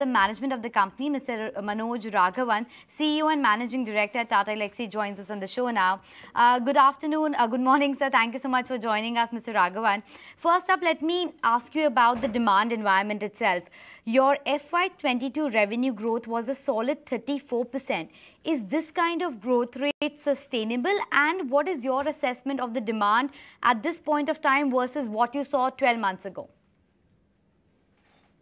the management of the company, Mr. Manoj Raghavan, CEO and Managing Director at Tata Elxsi, joins us on the show now. Good afternoon, good morning, sir. Thank you so much for joining us, Mr. Raghavan. First up, let me ask you about the demand environment itself. Your FY22 revenue growth was a solid 34%. Is this kind of growth rate sustainable? And what is your assessment of the demand at this point of time versus what you saw 12 months ago?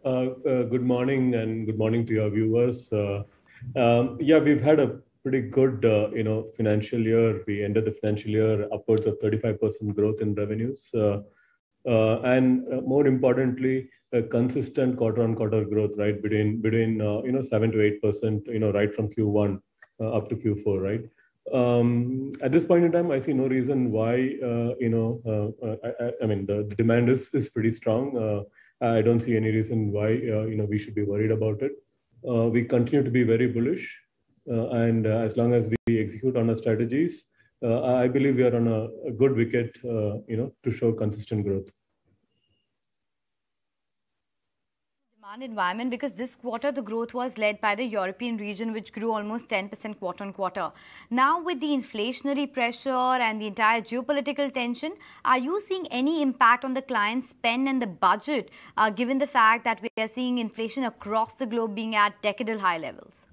Good morning and good morning to your viewers. Yeah, we've had a pretty good, financial year. We ended the financial year upwards of 35% growth in revenues, and more importantly, a consistent quarter-on-quarter growth, right? Between 7 to 8%, right from Q1 up to Q4, right? At this point in time, I see no reason why, I mean, the demand is pretty strong. I don't see any reason why we should be worried about it. We continue to be very bullish, and as long as we execute on our strategies, I believe we are on a good wicket, to show consistent growth. Environment, because this quarter the growth was led by the European region, which grew almost 10% quarter on quarter. Now with the inflationary pressure and the entire geopolitical tension, are you seeing any impact on the client spend and the budget, given the fact that we are seeing inflation across the globe being at decadal high levels?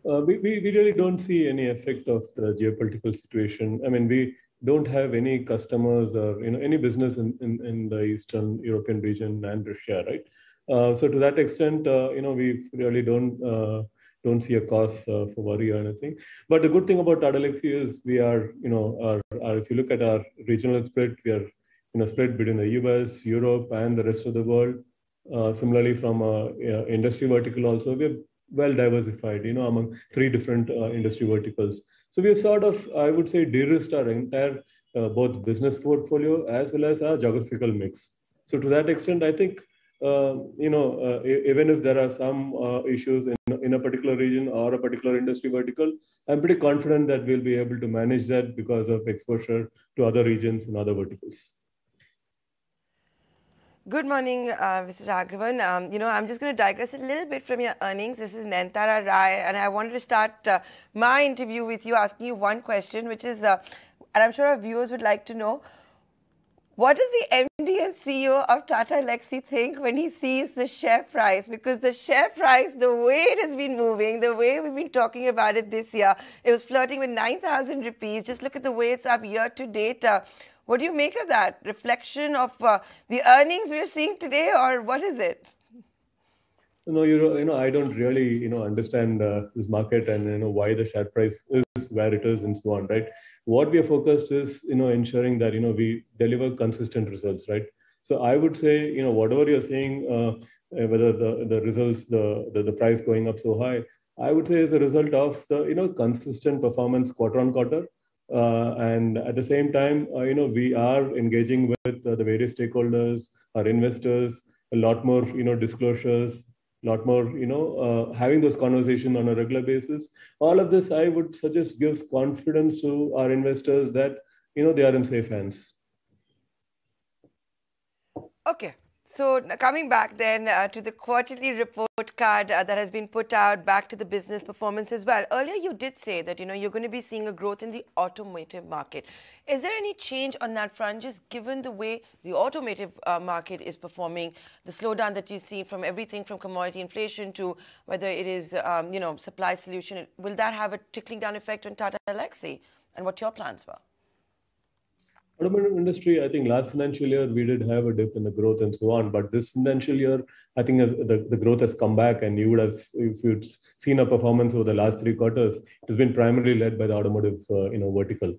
We really don't see any effect of the geopolitical situation. I mean, we don't have any customers or any business in the Eastern European region and Russia, right? So to that extent, we really don't see a cause for worry or anything. But the good thing about Tata Elxsi is we are, if you look at our regional split, we are split between the US, Europe, and the rest of the world. Similarly, from industry vertical also, we're well diversified, among 3 different industry verticals. So we have sort of, I would say, de-risked our entire both business portfolio as well as our geographical mix. So to that extent, I think, even if there are some issues in a particular region or a particular industry vertical, I'm pretty confident that we'll be able to manage that because of exposure to other regions and other verticals. Good morning, Mr. Raghavan. I'm just going to digress a little bit from your earnings. This is Nantara Rai, and I wanted to start my interview with you asking you one question, which is, and I'm sure our viewers would like to know, what does the MD and CEO of Tata Elxsi think when he sees the share price? Because the share price, the way it has been moving, the way we've been talking about it this year, it was flirting with 9,000 rupees. Just look at the way it's up year to date. What do you make of that? Reflection of the earnings we're seeing today, or what is it? No, I don't really, understand this market and, why the share price is where it is and so on, right? What we are focused is, ensuring that, we deliver consistent results, right? So I would say, whatever you're seeing, whether the results, the price going up so high, I would say is a result of the, consistent performance quarter on quarter. And at the same time, we are engaging with the various stakeholders, our investors, a lot more, disclosures, a lot more, having those conversations on a regular basis. All of this, I would suggest, gives confidence to our investors that, they are in safe hands. Okay. So coming back then to the quarterly report card that has been put out, back to the business performance as well. Earlier you did say that, you're going to be seeing a growth in the automotive market. Is there any change on that front, just given the way the automotive market is performing, the slowdown that you see from everything from commodity inflation to whether it is, supply solution? Will that have a trickling down effect on Tata Elxsi, and what your plans were? Automotive industry, I think last financial year we did have a dip in the growth and so on, but this financial year, I think the growth has come back, and you would have, if you'd seen our performance over the last 3 quarters, it has been primarily led by the automotive, vertical.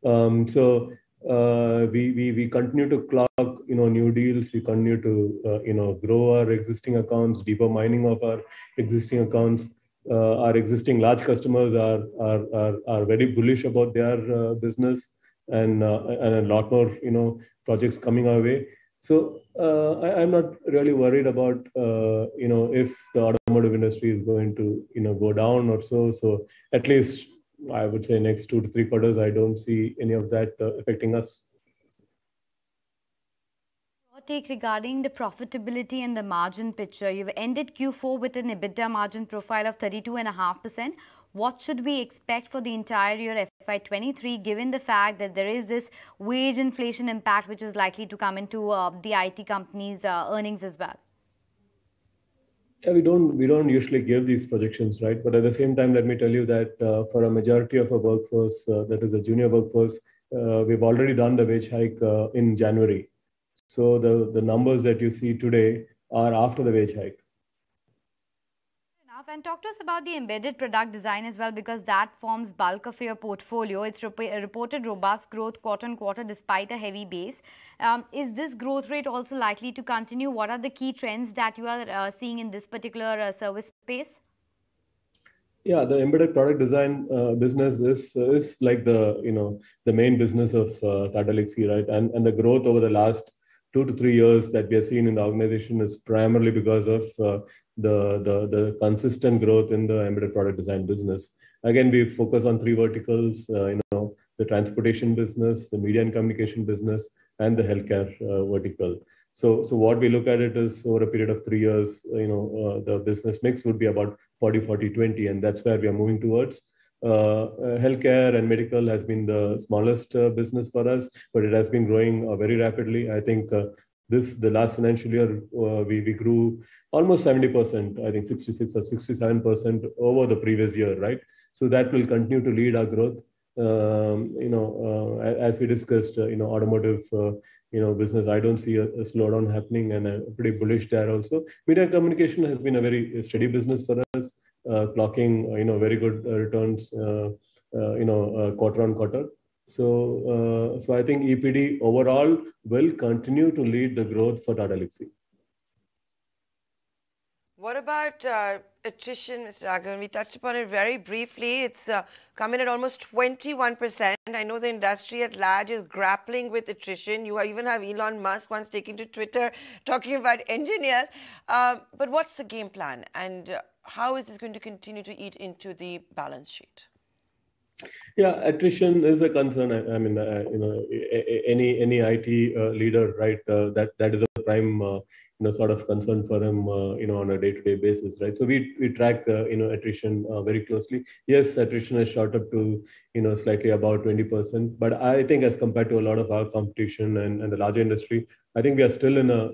So we continue to clock, new deals. We continue to, grow our existing accounts, deeper mining of our existing accounts. Our existing large customers are very bullish about their business. And a lot more, projects coming our way. So I'm not really worried about, if the automotive industry is going to, go down or so. So at least I would say next 2 to 3 quarters, I don't see any of that affecting us. take regarding the profitability and the margin picture. You've ended Q4 with an EBITDA margin profile of 32.5%. What should we expect for the entire year FY23, given the fact that there is this wage inflation impact which is likely to come into the IT companies' earnings as well? Yeah, we don't usually give these projections, right? But at the same time, let me tell you that for a majority of our workforce, that is a junior workforce, we've already done the wage hike in January. So the numbers that you see today are after the wage hike. And talk to us about the embedded product design as well, because that forms bulk of your portfolio. It's reported robust growth quarter on quarter despite a heavy base. Is this growth rate also likely to continue? What are the key trends that you are seeing in this particular service space? Yeah, the embedded product design business is like the main business of Tata Elxsi, right? And the growth over the last 2 to 3 years that we have seen in the organization is primarily because of the consistent growth in the embedded product design business. Again, we focus on 3 verticals, the transportation business, the media and communication business, and the healthcare vertical. So what we look at it is over a period of 3 years, the business mix would be about 40-40-20, and that's where we are moving towards. Healthcare and medical has been the smallest business for us, but it has been growing very rapidly. I think the last financial year, we grew almost 70%, I think 66 or 67% over the previous year, right? So that will continue to lead our growth. As we discussed, automotive, business, I don't see a slowdown happening, and I'm pretty bullish there also. Media communication has been a very steady business for us, clocking, very good returns, quarter on quarter. So I think EPD overall will continue to lead the growth for Tata Elxsi. What about attrition, Mr. Raghavan? We touched upon it very briefly. It's come in at almost 21%. I know the industry at large is grappling with attrition. You even have Elon Musk once taking to Twitter talking about engineers. But what's the game plan, and how is this going to continue to eat into the balance sheet? Yeah, attrition is a concern. I mean, any IT leader, right? That is a prime, sort of concern for him, on a day-to-day basis, right? So we track, attrition very closely. Yes, attrition has shot up to, slightly about 20%. But I think as compared to a lot of our competition and the larger industry, I think we are still in a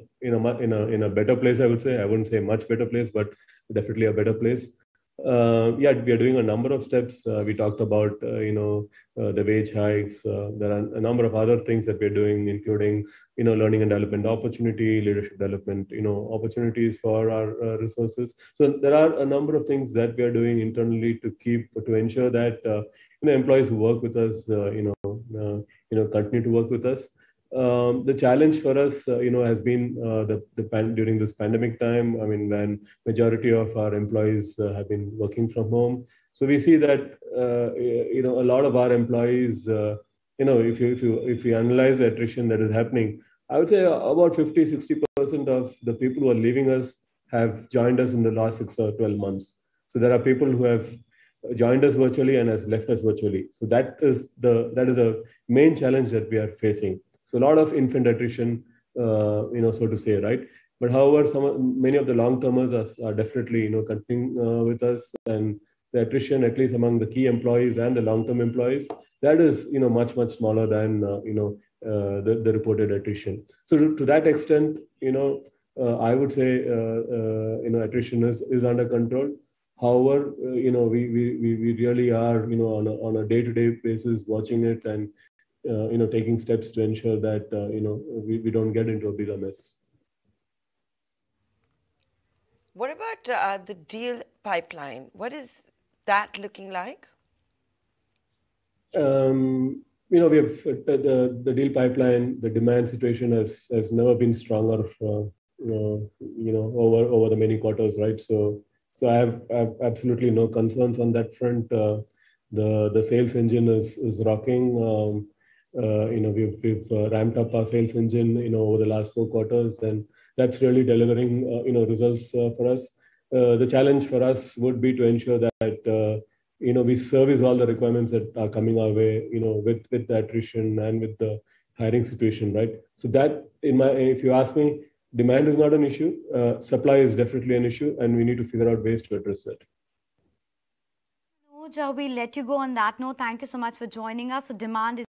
better place. I would say, I wouldn't say much better place, but definitely a better place. Yeah, we are doing a number of steps. We talked about, the wage hikes. There are a number of other things that we're doing, including, learning and development opportunity, leadership development, opportunities for our resources. So there are a number of things that we are doing internally to ensure that, employees who work with us, continue to work with us. The challenge for us, has been during this pandemic time. I mean, when majority of our employees have been working from home, so we see that a lot of our employees, if you analyze the attrition that is happening, I would say about 50-60% of the people who are leaving us have joined us in the last 6 or 12 months. So there are people who have joined us virtually and has left us virtually. So that is a main challenge that we are facing. So a lot of infant attrition, so to say, right? But however, many of the long-termers are definitely, continuing with us, and the attrition, at least among the key employees and the long-term employees, that is, much smaller than, the reported attrition. So to that extent, I would say, attrition is under control. However, we really are, on a day-to-day basis watching it and, taking steps to ensure that, we don't get into a bigger mess. What about the deal pipeline? What is that looking like? We have the deal pipeline. The demand situation has never been stronger, over the many quarters, right? So I have absolutely no concerns on that front. The sales engine is rocking. We've ramped up our sales engine, over the last 4 quarters, and that's really delivering, results for us. The challenge for us would be to ensure that, we service all the requirements that are coming our way, with the attrition and with the hiring situation, right? So that, if you ask me, demand is not an issue. Supply is definitely an issue, and we need to figure out ways to address that. Manoj, we'll let you go on that note. Thank you so much for joining us. So demand is